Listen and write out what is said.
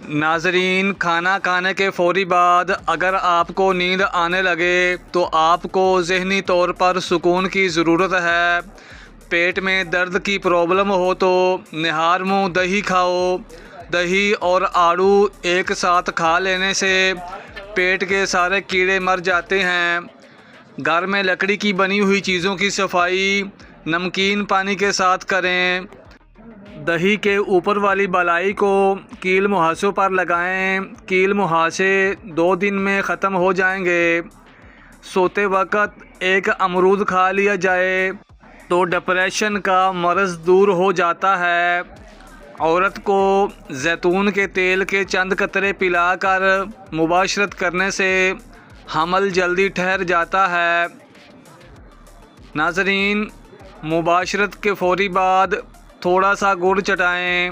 नाजरीन, खाना खाने के फ़ौरी बाद अगर आपको नींद आने लगे तो आपको ज़हनी तौर पर सुकून की ज़रूरत है। पेट में दर्द की प्रॉब्लम हो तो निहार मुँह दही खाओ। दही और आड़ू एक साथ खा लेने से पेट के सारे कीड़े मर जाते हैं। घर में लकड़ी की बनी हुई चीज़ों की सफाई नमकीन पानी के साथ करें। दही के ऊपर वाली बलाई को कील मुहासों पर लगाएं। कील मुहासे 2 दिन में ख़त्म हो जाएंगे। सोते वक्त एक अमरूद खा लिया जाए तो डिप्रेशन का मर्ज़ दूर हो जाता है। औरत को जैतून के तेल के चंद कतरे पिलाकर मुबाशरत करने से हमल जल्दी ठहर जाता है। नाज़रीन, मुबाशरत के फ़ौरी बाद थोड़ा सा गुड़ चटाएं।